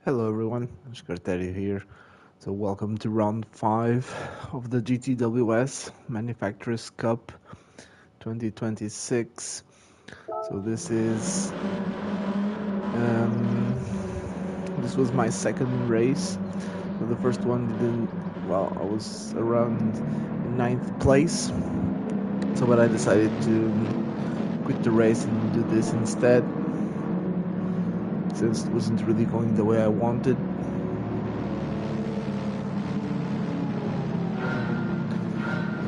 Hello everyone, Shkarteri here. So welcome to round 5 of the GTWS Manufacturers Cup 2026. So this was my second race. So the first one I was around in 9th place. So but I decided to quit the race and do this instead, since it wasn't really going the way I wanted.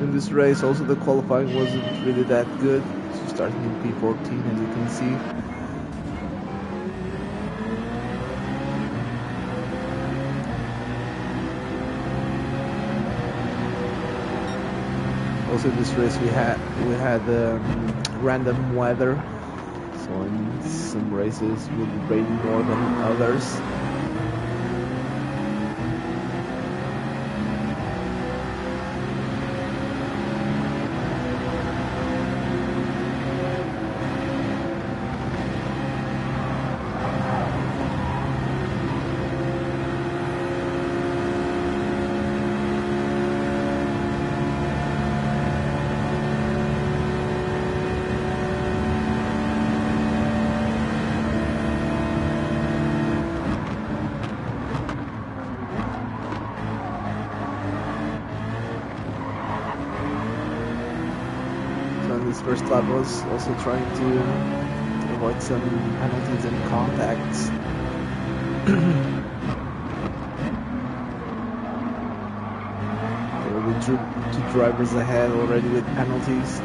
In this race also the qualifying wasn't really that good, so starting in P14 as you can see. Also in this race we had random weather, so in some races it will rain more than others. This first lap was also trying to avoid some penalties and contacts. There were two drivers ahead already with penalties, so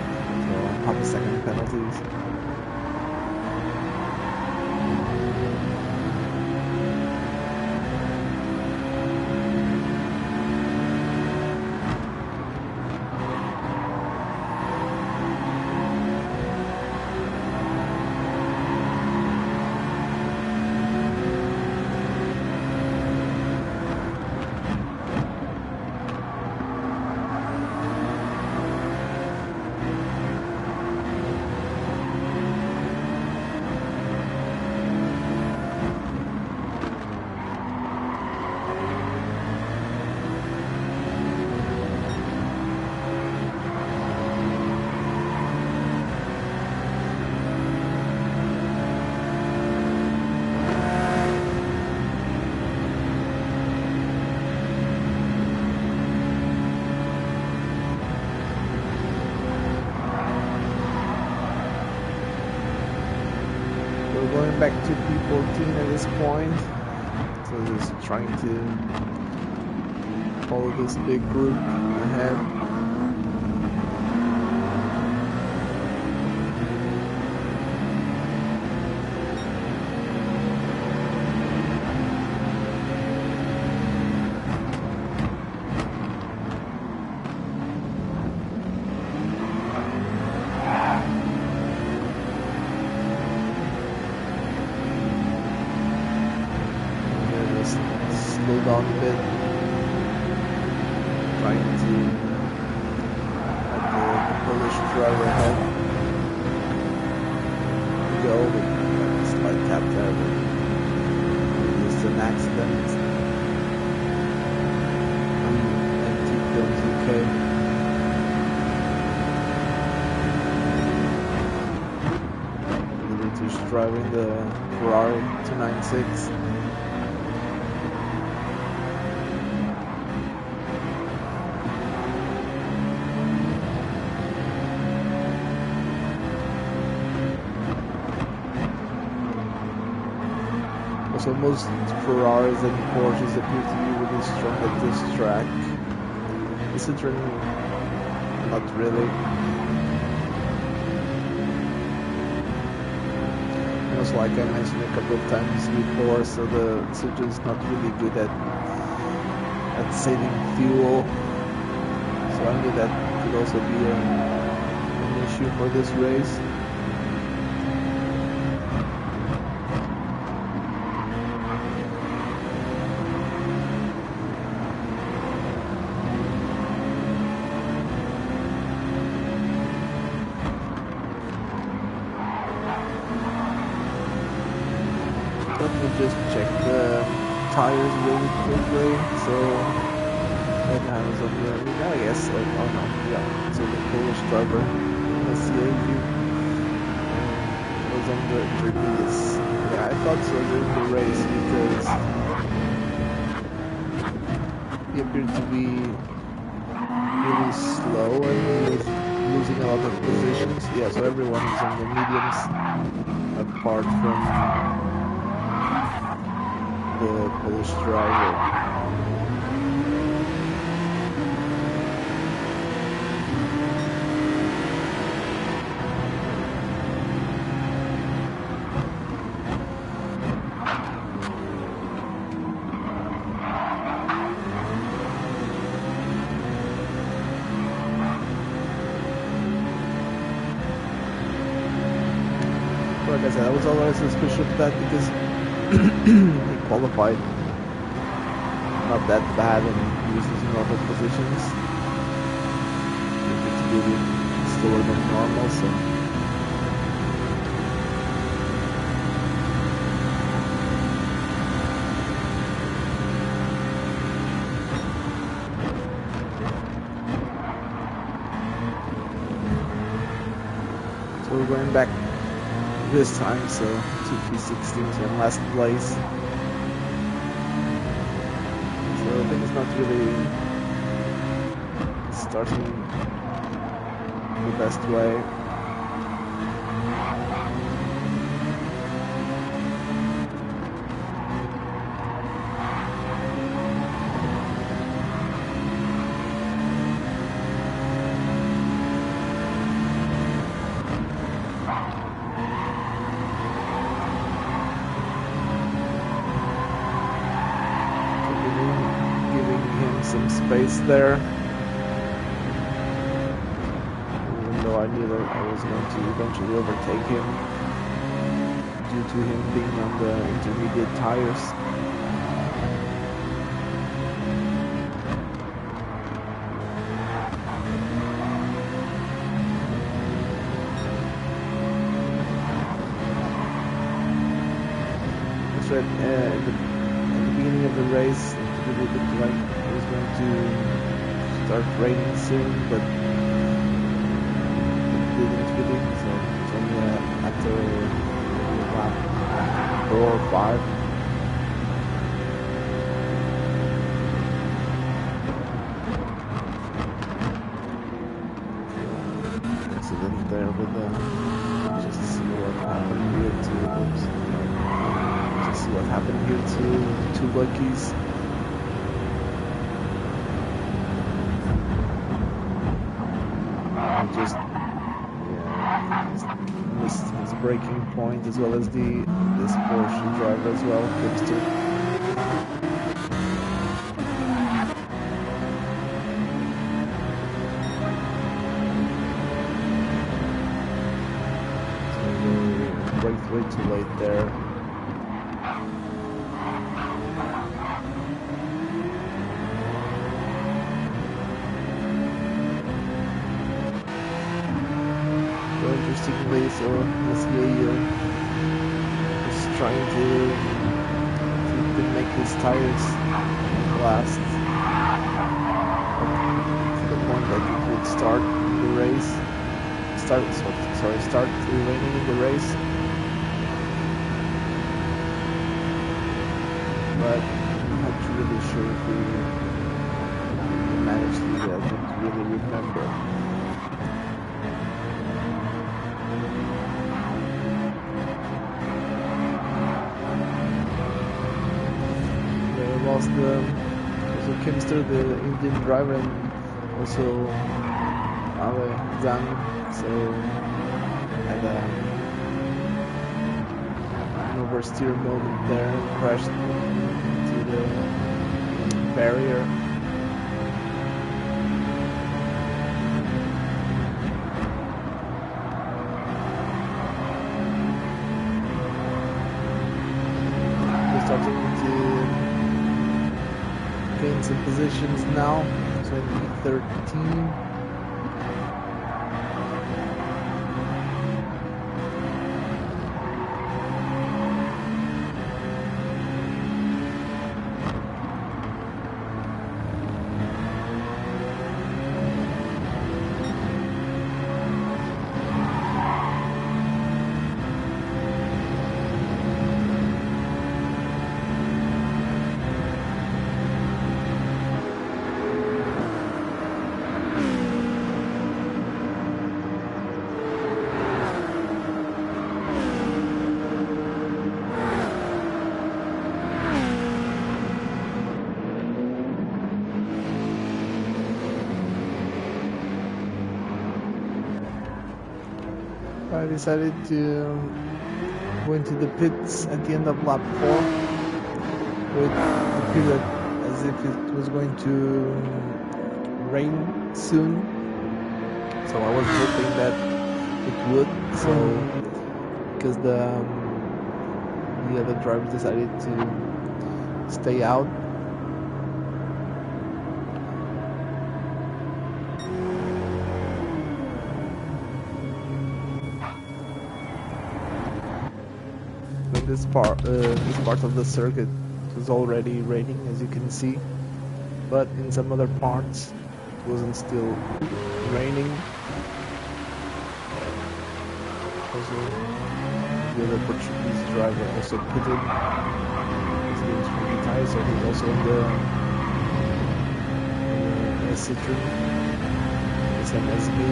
half a second penalties. Going back to P14 at this point, so just trying to follow this big group ahead. Slow down a bit, trying to let the Polish driver ahead go, but slight tap there, but just an accident, and keep things okay. The British driving the Ferrari 296. So most Ferraris and Porsches appear to be really strong at this track. The Citroën, not really. And also, like I mentioned a couple of times before, so the Citroën is not really good at saving fuel. So I knew that could also be an issue for this race. Let me just check the tires really quickly, so that was on the I guess. Oh no, yeah, so the Polish driver, Masieju, was on the intermediates. Yeah, I thought so during the race because he appeared to be really slow and he was losing a lot of positions. Yeah, so everyone is on the mediums apart from the Polish driver. Like I said, I was always suspicious of that because he qualified not that bad and he was losing a lot of positions. It's really slower than normal, so. So we're going back this time, so 2 P16s in last place. So I think it's not really starting the best way. Some space there, even though I knew that I was going to eventually overtake him due to him being on the intermediate tires. That's right, at the beginning of the race, it really looked like it was going to start raining soon, but it didn't really, so it's only after lap 4 or 5. Accident there with the, just see what happened here to, oops, just see what happened here to two Luckies. Just missed his braking point as well as this Porsche driver as well, Kimster. So we're way too late there. Interestingly, so Masieju is trying to make his tires last to the point that he could start the race. Start remaining in the race. But I'm not really sure if we managed to do that. I don't really remember. Lost also Kimster, the Indian driver, and also Ale Zhang, so had an oversteer moment there, crashed into the barrier. Starting to gain some positions now, 2013. So I decided to go into the pits at the end of lap 4 with the period as if it was going to rain soon. So I was hoping that it would. So because the other drivers decided to stay out. In this part of the circuit it was already raining, as you can see, but in some other parts it wasn't still raining. Also, the other Portuguese driver also pitted. He's going to the tires, so he's also in the Citroën, the same as me.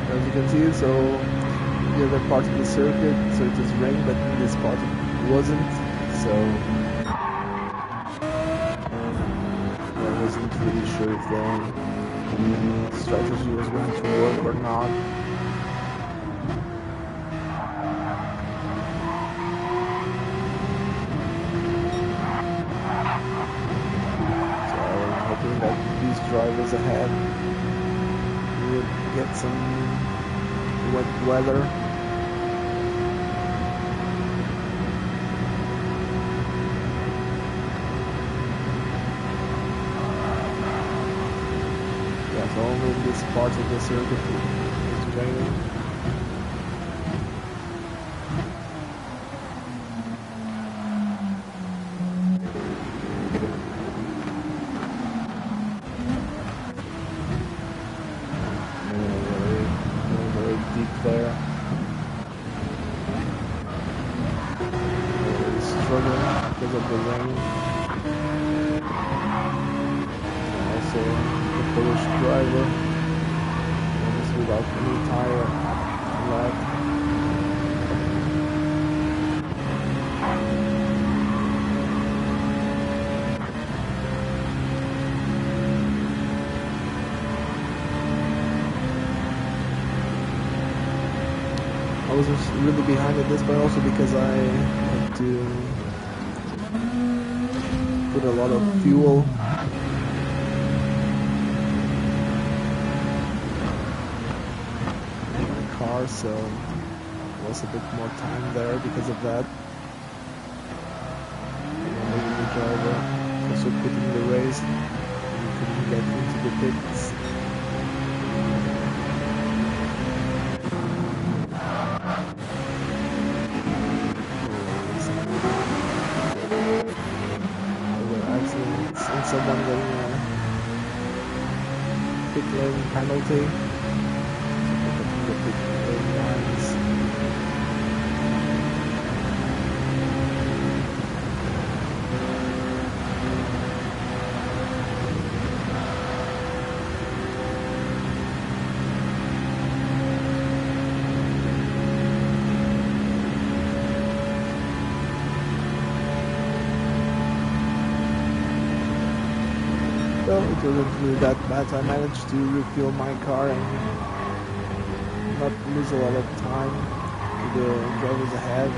As you can see, so the other part of the circuit, so it was rain, but in this part it wasn't. So I wasn't really sure if the strategy was going to work or not. So I was hoping that these drivers ahead would get some wet weather. Yeah, so only in this part of the circuit is raining. There. Struggling because of the rain. Also, the Polish driver is without any tire left. I was just really behind at this point, also because I had to put a lot of fuel in my car, so there was a bit more time there because of that. And the driver also quitting the race, and he couldn't get into the pits. And someone getting a pit lane penalty. The pit lane lines. Well, it wasn't really that bad. I managed to refuel my car and not lose a lot of time to the drivers ahead.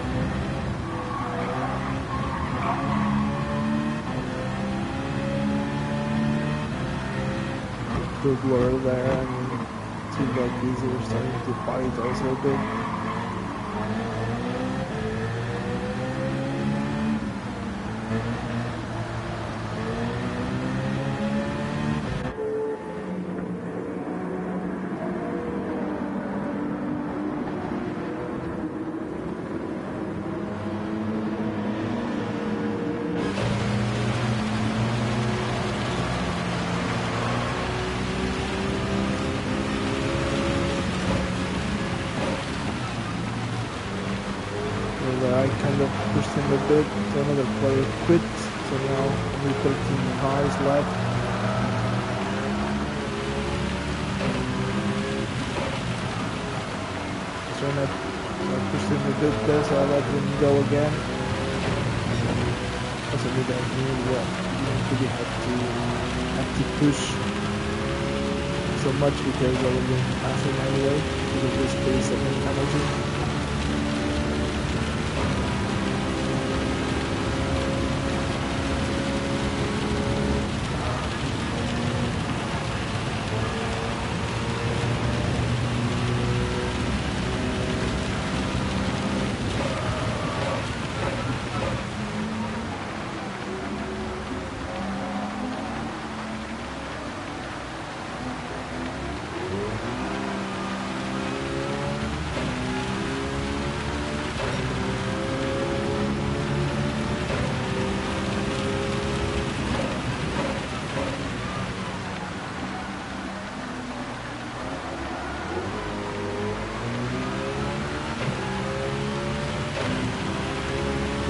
The blur there, and two buggies were starting to fight also a bit. I kind of pushed him a bit, so another player quit, so now only 13 cars left. So I pushed him a bit there, so I let him go again. Also only that you don't really have to push so much because I was going faster anyway because of this pace of energy.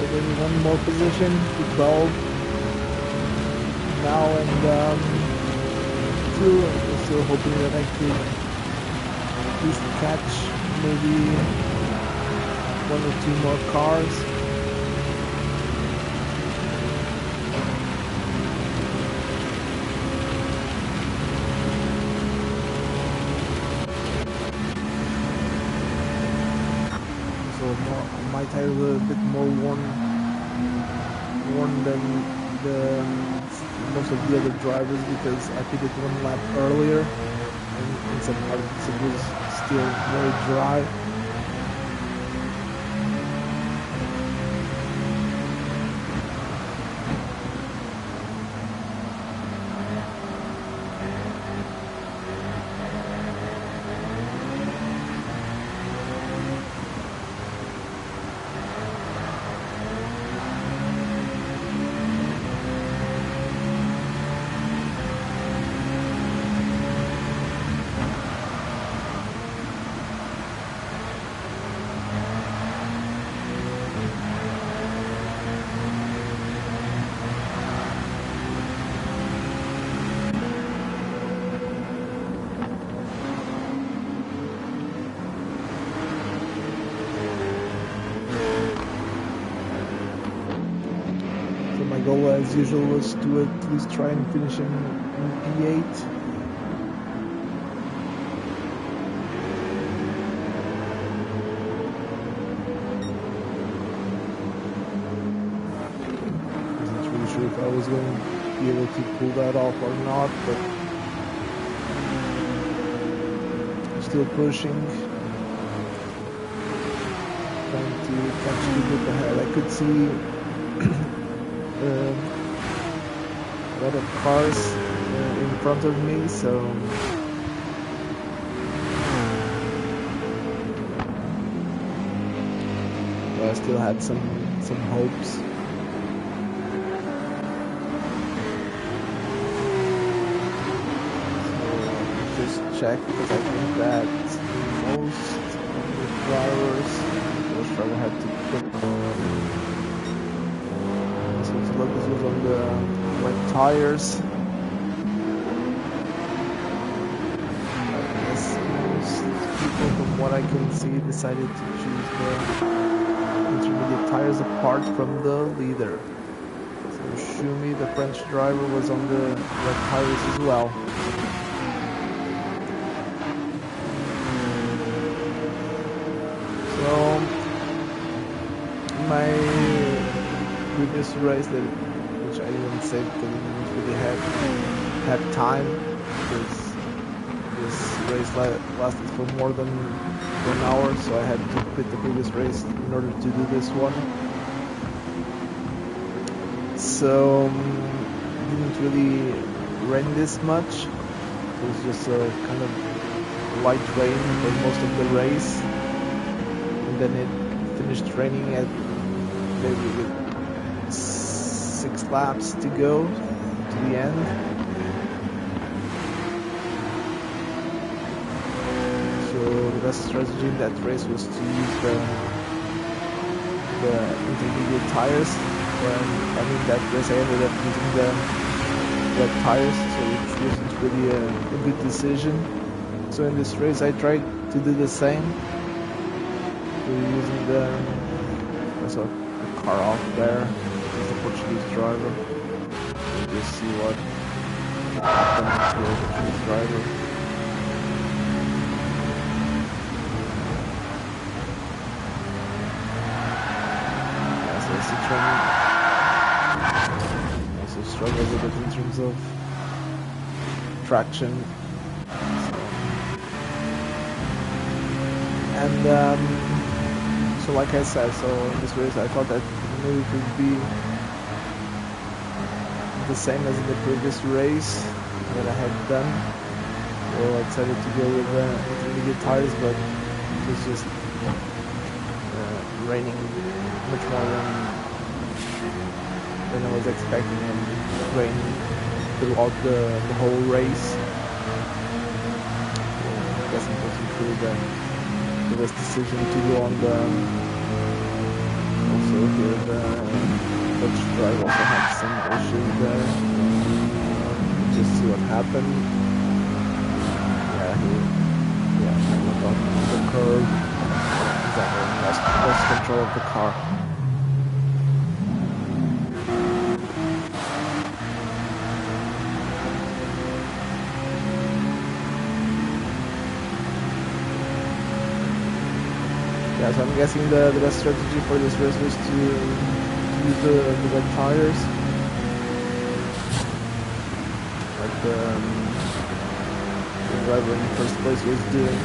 In one more position to 12 now, and still hoping that I could at least catch maybe one or two more cars. So my tires were a bit more worn than most of the other drivers because I pitted one lap earlier and in some parts it was still very dry. My goal, as usual, was to at least try and finish in P8. Wasn't really sure if I was going to be able to pull that off or not, but I'm still pushing, trying to catch a little bit ahead. I could see a lot of cars in front of me, so I still had some hopes. So just check, because I think that most of the drivers had to put this was on the wet tires. I guess most people, from what I can see, decided to choose the intermediate tires apart from the leader. So Shumi, the French driver, was on the wet tires as well. So my previous race, which I didn't save because I didn't really have time, because this race lasted for more than 1 hour, so I had to quit the previous race in order to do this one. So didn't really rain this much. It was just a kind of light rain for most of the race, and then it finished raining at maybe 6 laps to go to the end. So the best strategy in that race was to use the intermediate tires. When in that race I ended up using the wet tires, so it wasn't really a good decision. So in this race I tried to do the same. So using I saw a car off there. Portuguese driver. We'll just see what happens to a Portuguese driver. Yeah, so Citroën also struggles a bit in terms of traction. And so like I said, so in this race I thought that maybe it would be the same as in the previous race that I had done. So I decided to go with intermediate tires, but it was just raining much more than I was expecting, and raining throughout the whole race. So I guess it was included the best decision to go on the also here the Dutch driver also had some issues there. Just see what happened. Yeah, he went on the curb. Exactly, lost control of the car. Yeah, so I'm guessing the best strategy for this race was to use the wet tires, like the driver in the first place was doing,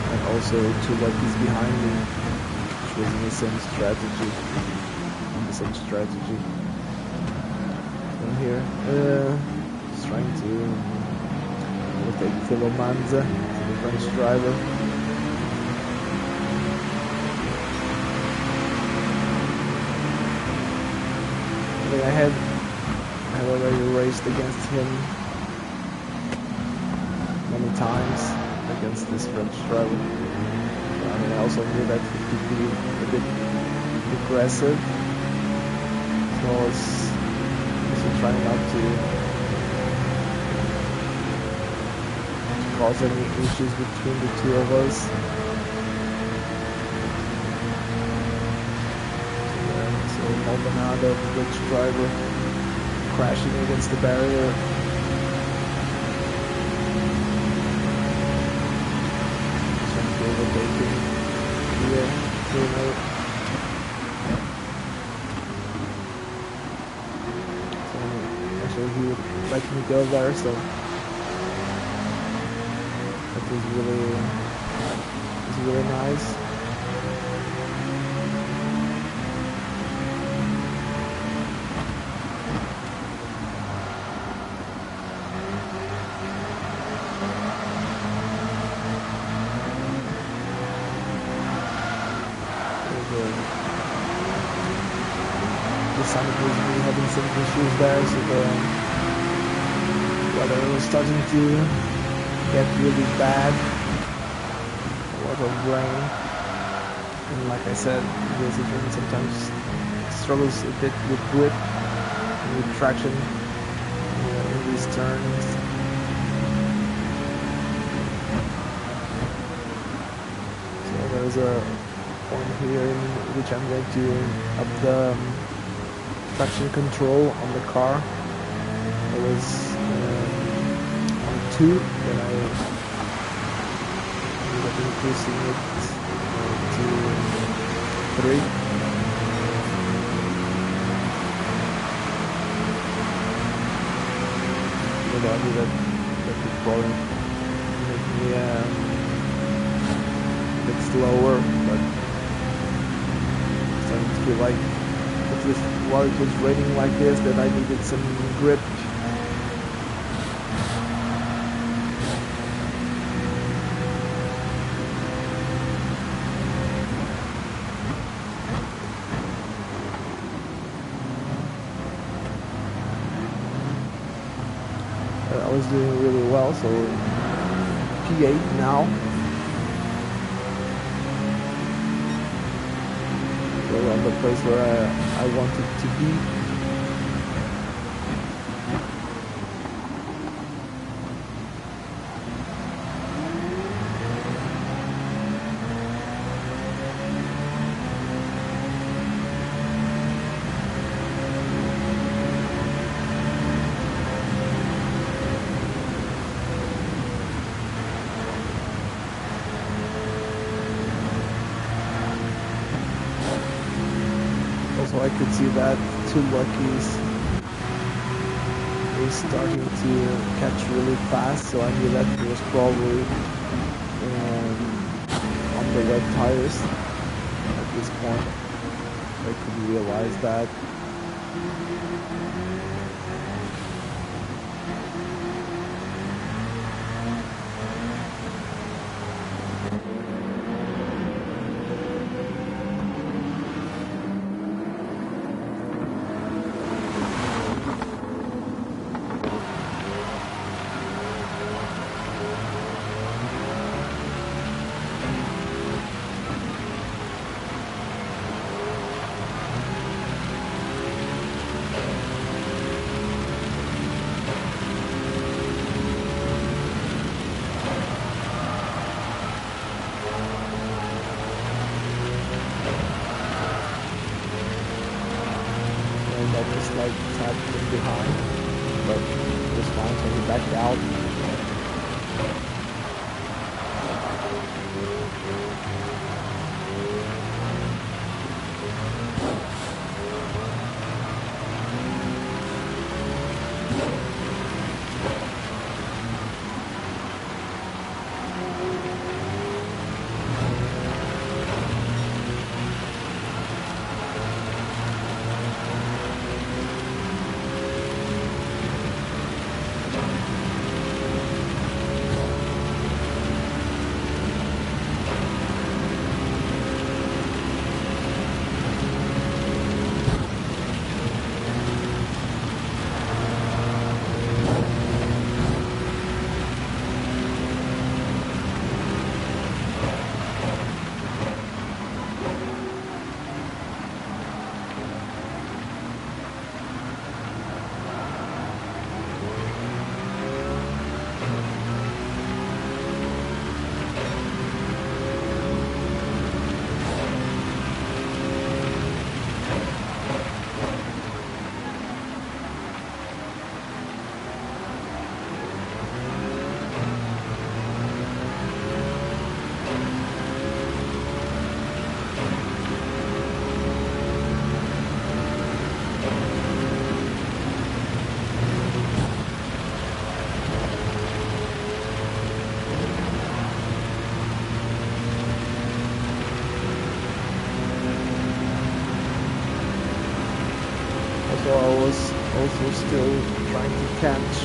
and also two lefties behind me, which was in the same strategy. From here, just trying to overtake Philo Manza, the French driver. I had already raced against him many times, against this French driver. I mean, I also knew that he could be a bit aggressive, so I was also trying not to cause any issues between the two of us. Maldonado, the Dutch driver, crashing against the barrier. Trying to overtake him here. So actually he would let me go there, so that was really nice. The sun was really having some issues there, so the weather was starting to get really bad. A lot of rain, and like I said, the Citroën sometimes struggles a bit with grip and with traction in these turns. So there's a point here in which I'm going to up the traction control on the car. It was on 2, then I ended up increasing it to 3. But I knew that would probably make me a bit slower, but I feel like while it was raining like this, that I needed some grip. I was doing really well, so P8 now. On the place where I wanted to be. could see that two Luckies were starting to catch really fast, so I knew that he was probably on the wet tires at this point. I couldn't realize that. Just like tapped from behind, but it was fine, so he backed out. So I was also still trying to catch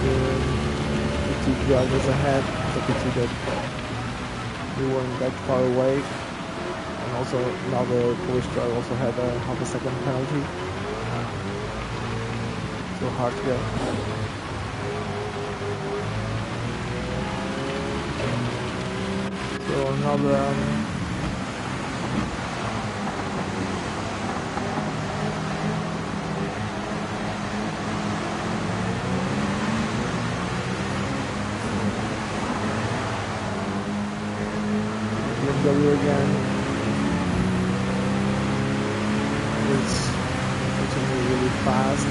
the two drivers ahead. So I could see that they weren't that far away. And also now the Polish driver also had a half a second penalty. So hard to get. So another BMW again. It's continuing really fast.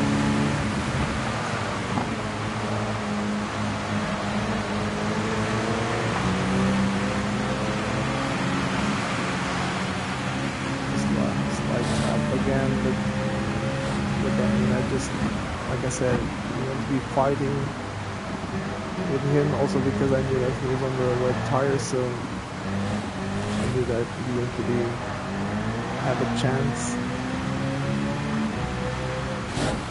Slight tap again, but then I just, like I said, I want to be fighting with him also because I knew that he was on the wet tires, so I knew that he didn't really have a chance.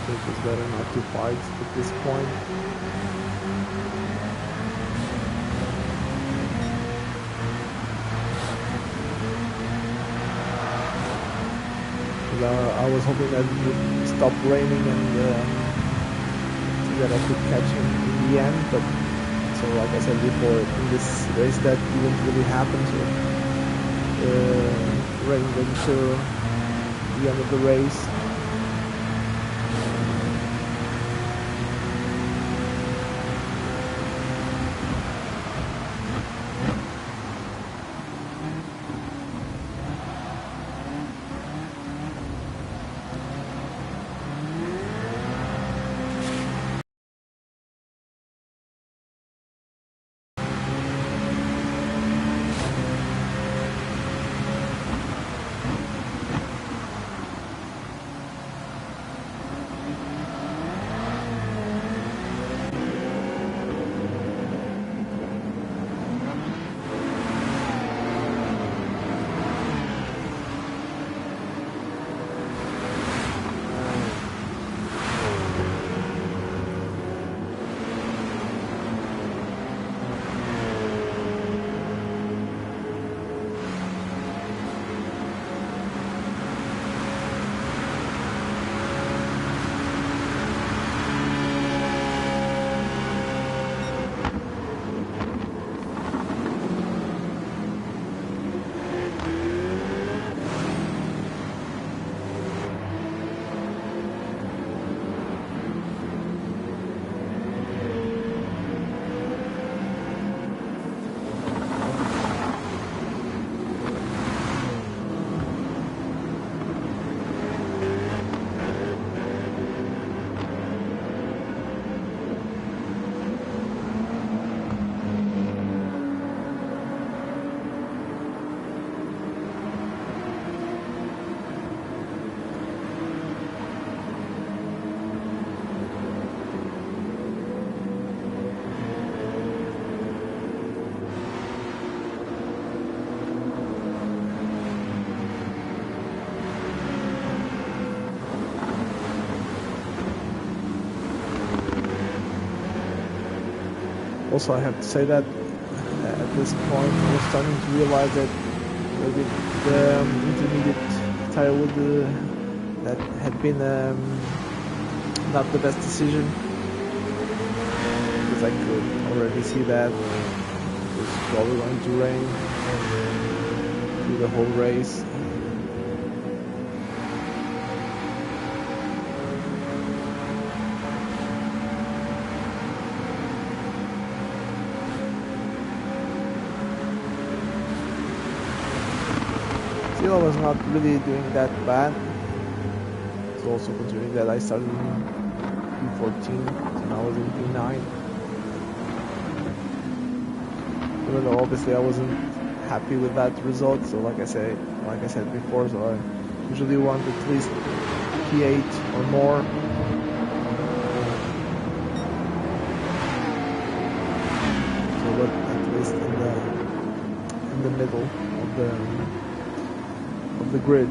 So it was better not to fight at this point. I was hoping that it would stop raining and so that I could catch him in the end, but so like I said before, in this race that didn't really happen, so rain went to the end of the race. Also, I have to say that at this point I was starting to realize that with the intermediate tire wood that had been not the best decision, because I could already see that it was probably going to rain through the whole race. Still, I was not really doing that bad. So also considering that I started in P14 and I was in P9. Even though obviously I wasn't happy with that result, so like I said before, so I usually want at least P8 or more. So but at least in the middle of the grid.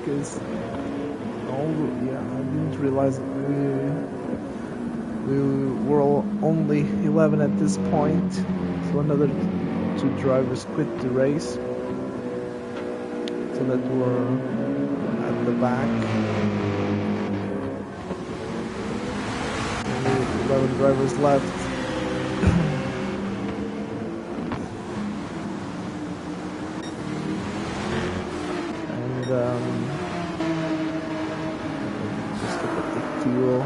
Because I didn't realize we were only 11 at this point, so another 2 drivers quit the race, so that we're at the back. Only 11 drivers left. Just look at the fuel,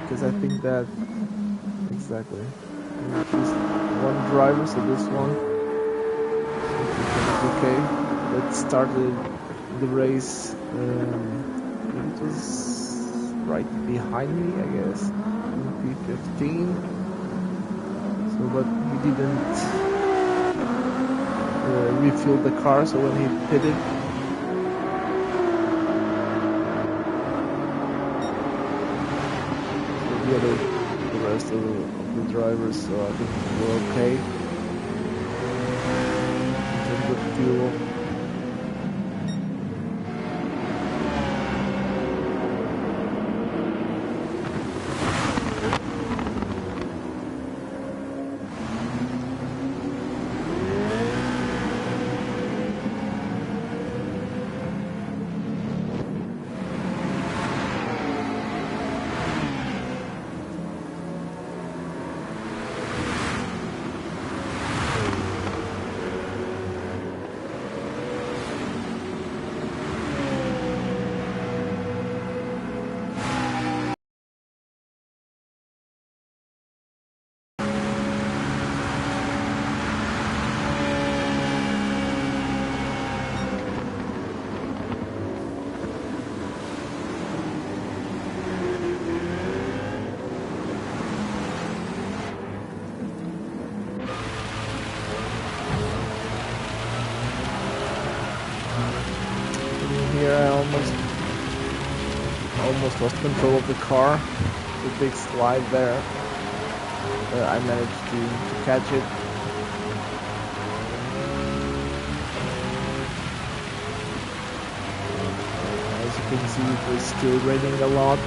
because I think that exactly just one driver, so this one is okay. That started the race. It was right behind me, I guess, in P15. So, but he didn't refuel the car, so when he pitted, the rest of the drivers, so I think we're okay in terms of fuel. Here I almost lost control of the car. The big slide there. I managed to catch it. As you can see it was still raining a lot.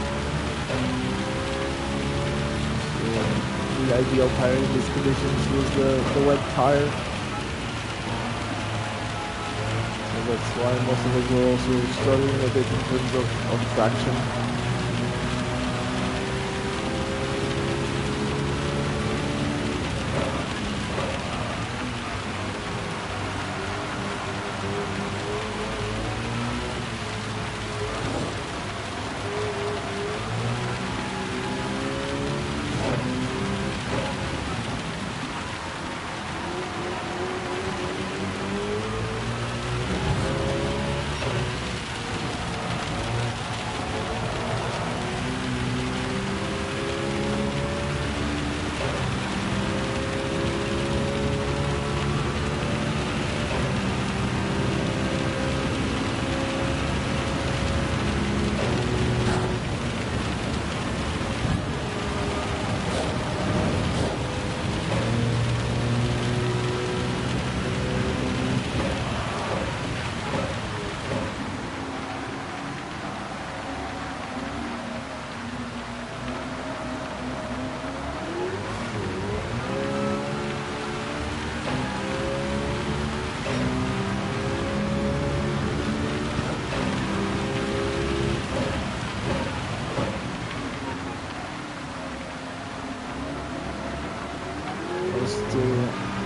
So the ideal tire in these conditions was the wet tire. So that's why most of us were also struggling a bit in terms of traction.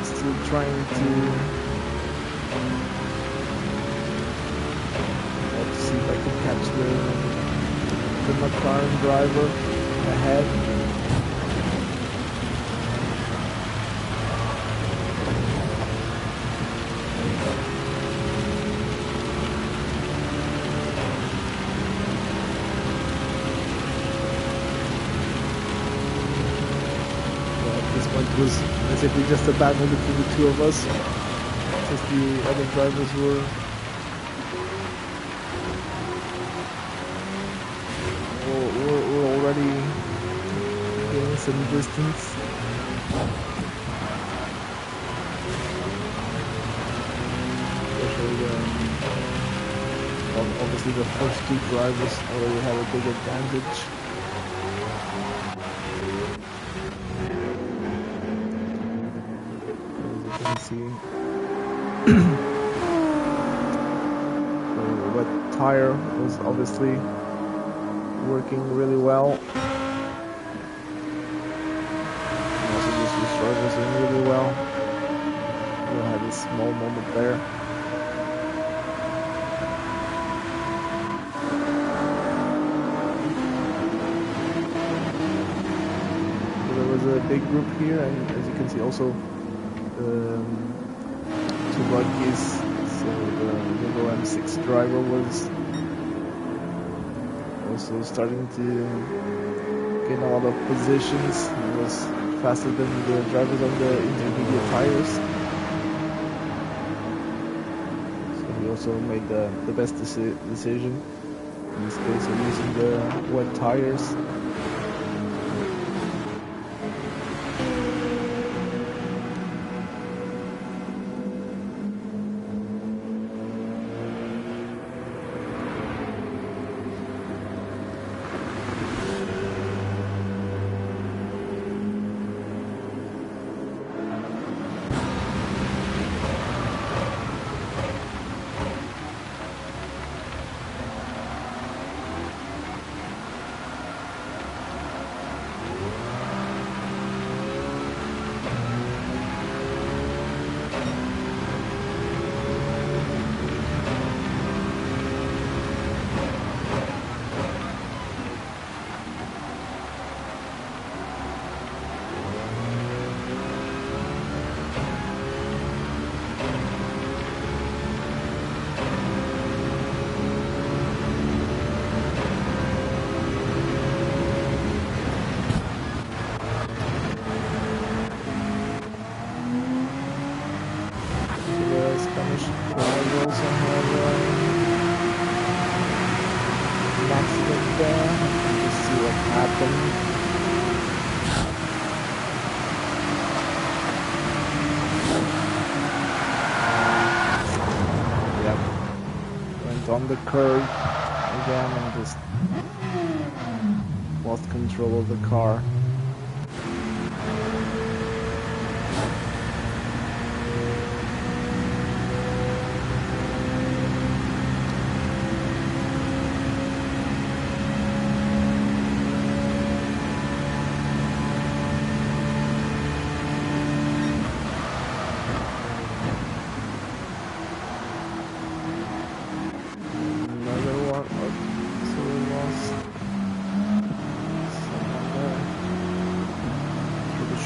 Still trying to see if I can catch the McLaren driver ahead. It was basically just a battle between the two of us, since the other drivers were already gaining some distance. Especially obviously the first two drivers already had a big advantage. See. The wet tire was obviously working really well. And also this restart was doing really well. We had a small moment there. So there was a big group here, and as you can see also two buggies, so the Ronda M6 driver was also starting to gain a lot of positions. He was faster than the drivers on the intermediate tires, so he also made the best decision in this case of using the wet tires. On the curve. again and just lost control of the car.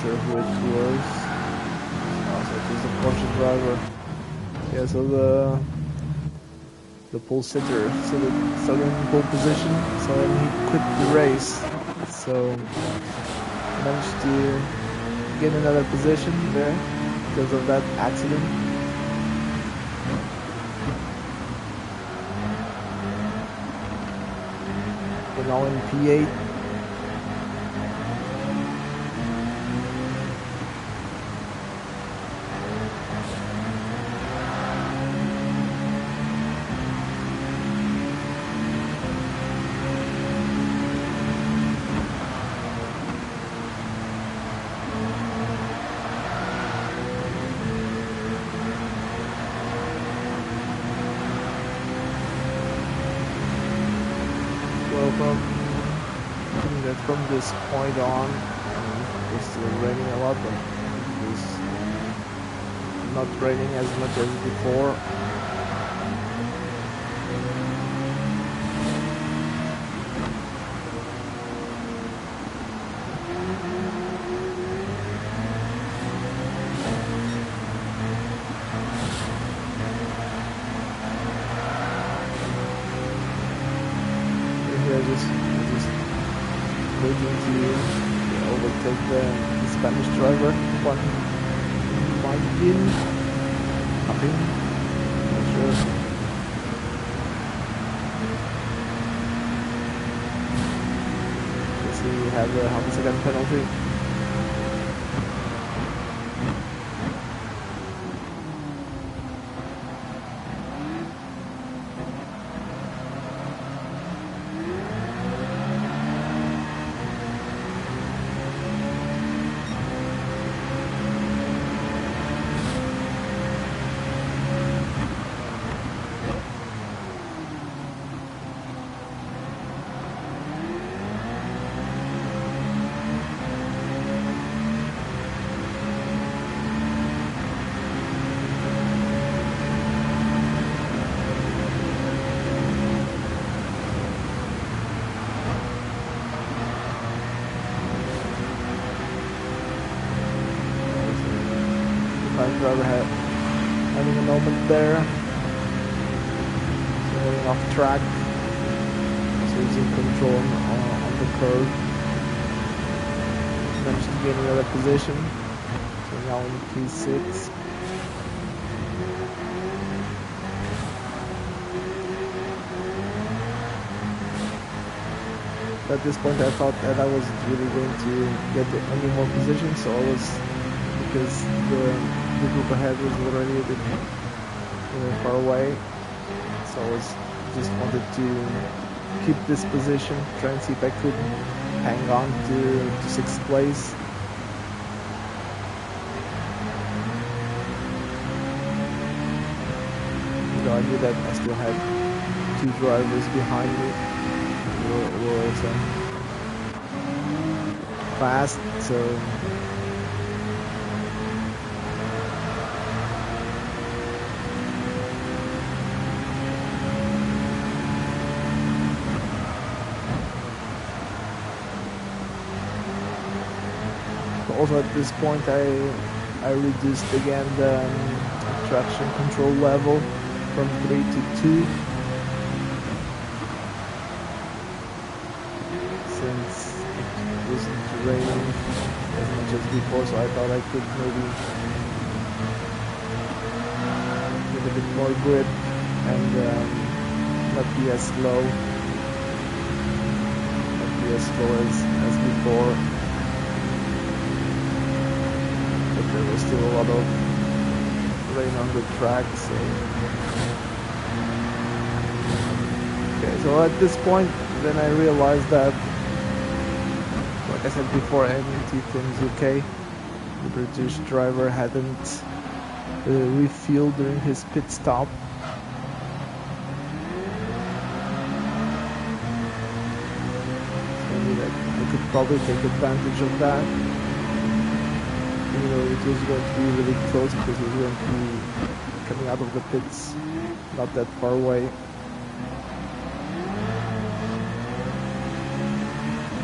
Who it was. Also, it was a Porsche driver. Yeah, so the pole sitter, so the started in pole position, so then he quit the race. So managed to get another position there because of that accident. We're now in P8. From this point on, it's still raining a lot, but it's not raining as much as before. Waiting to overtake the Spanish driver. One might win. Nothing. Not sure. Let's see, we have a 100-second penalty. Driver having a moment there, so going off track, so losing control on the curve. Managed to gain another position, so now in P6. At this point I thought that I wasn't really going to get any more positions, so I was, because the group ahead was already a bit far away, so I just wanted to keep this position, try and see if I could hang on to 6th place. Though I knew that I still had 2 drivers behind me who were also fast, so also at this point I reduced again the traction control level from 3 to 2, since it wasn't raining as much as before, so I thought I could maybe get a bit more grip and not be as slow as before. There was still a lot of rain on the track, so Okay, so at this point, then I realized that, like I said before, MT Things UK, the British driver hadn't refueled during his pit stop. So I knew that I could probably take advantage of that. Even though it was going to be really close because he was going to be coming out of the pits not that far away.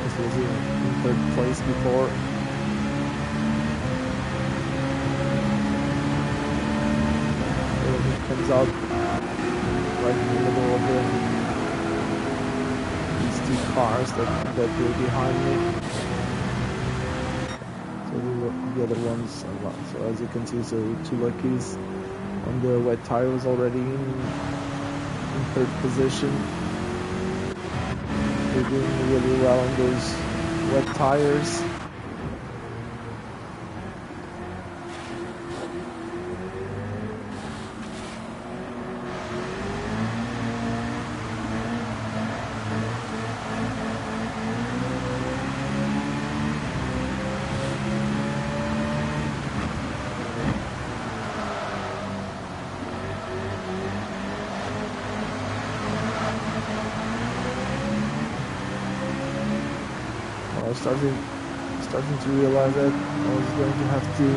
This was in third place before. So he comes out right in the middle of these two cars that were behind me. So the other ones, so as you can see, so two luckies on the wet tire was already in third position. They're doing really well on those wet tires. I was starting to realize that I was going to have to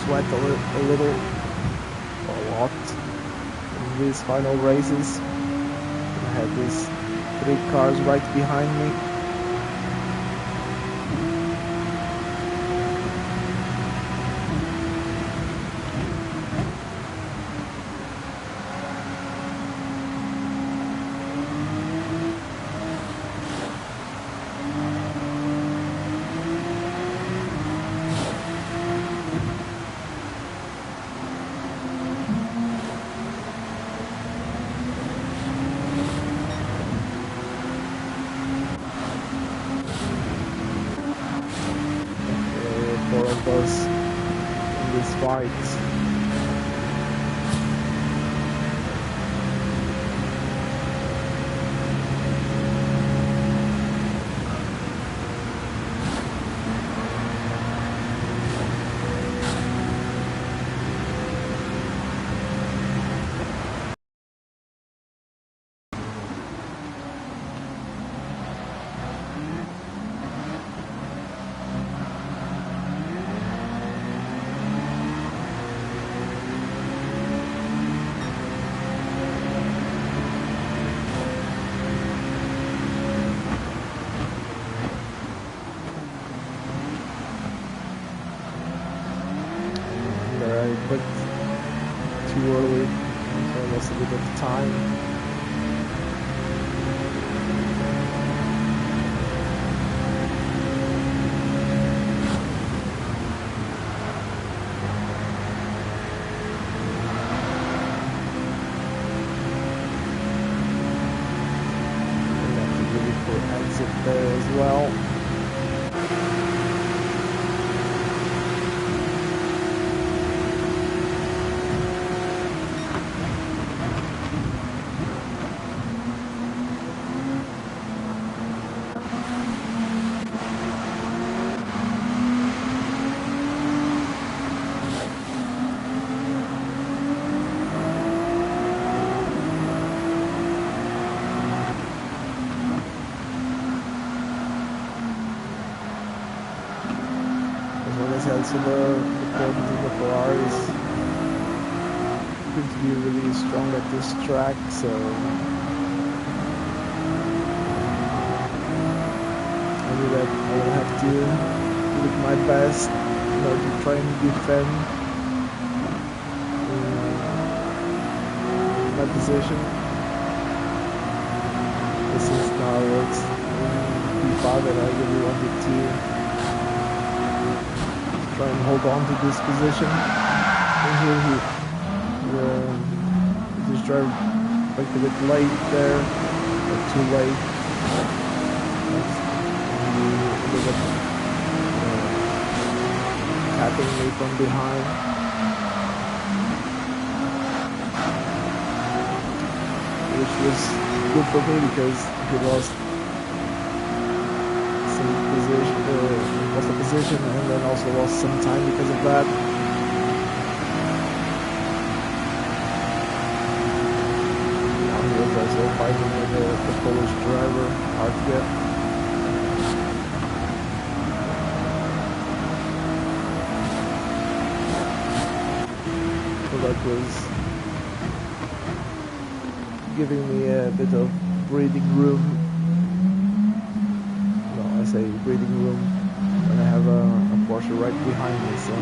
sweat a lot in these final races. I had these three cars right behind me. Four of us in this fight. But too early, so I lost a bit of time. And I have to really put exit there as well. So the Porsches and the Ferraris seem to be really strong at this track, so I knew that I will have to do my best in order to try and defend my position. This is now it's P5 and I really wanted to try and hold on to this position. And here the driver like a bit late there, or too late. He ended up tapping me from behind. which was good for me because he lost some position, lost a position, and then also lost some time because of that. Now he was also fighting with the Polish driver, hard to get. So that was giving me a bit of breathing room. No, I say breathing room when I have a Porsche right behind me. So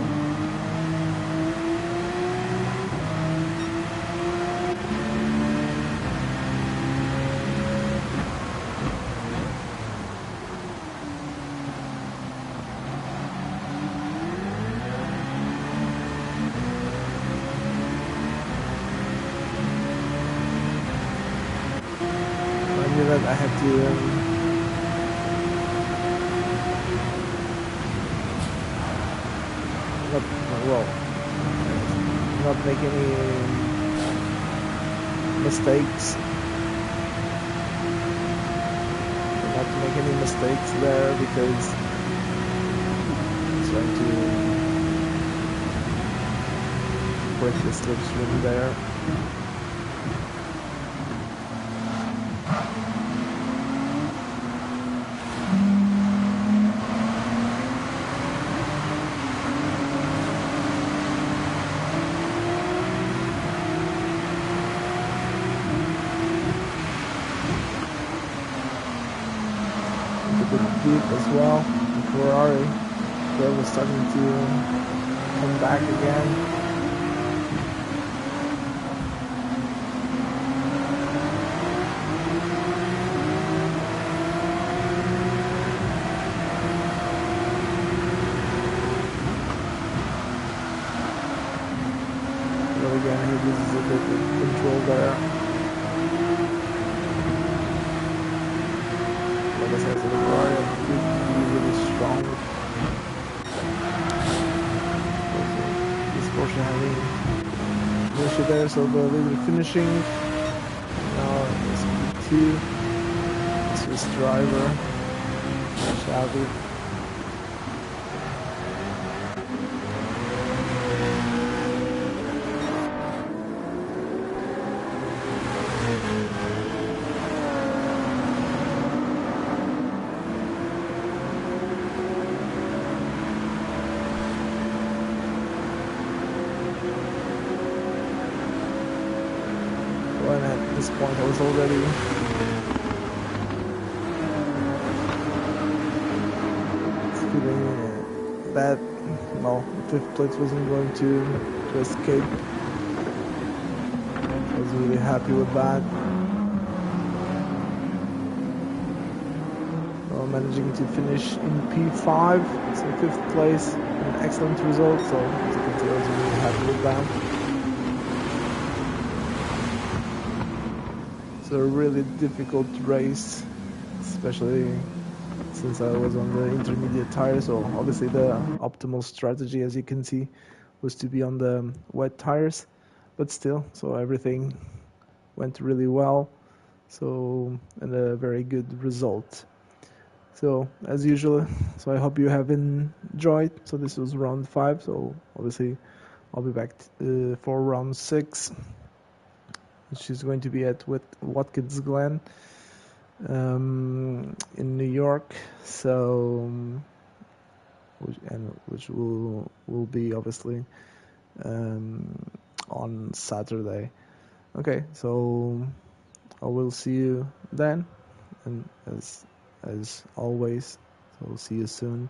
that I had to not make any mistakes. Not to make any mistakes there because I'm trying to break the slipstream there. As well, Ferrari, they were starting to come back again. But again, he loses a bit of control there. Like I said, so the Ferrari really strong. This Porsche having an issue there, so the leader finishing. Now it's P2. Swiss driver, Xavi. And at this point I was already feeling that no, fifth place wasn't going to escape. I was really happy with that. Well, managing to finish in P5, so fifth place, an excellent result. So as you can see, I was really happy with that. It's a really difficult race, especially since I was on the intermediate tires. So obviously the optimal strategy, as you can see, was to be on the wet tires, but still, so everything went really well. So, and a very good result. So as usual, so I hope you have enjoyed. So this was round 5. So obviously I'll be back for round 6. Which is going to be at Watkins Glen in New York. So, which will be obviously on Saturday. Okay, so I will see you then, and as always, so see you soon.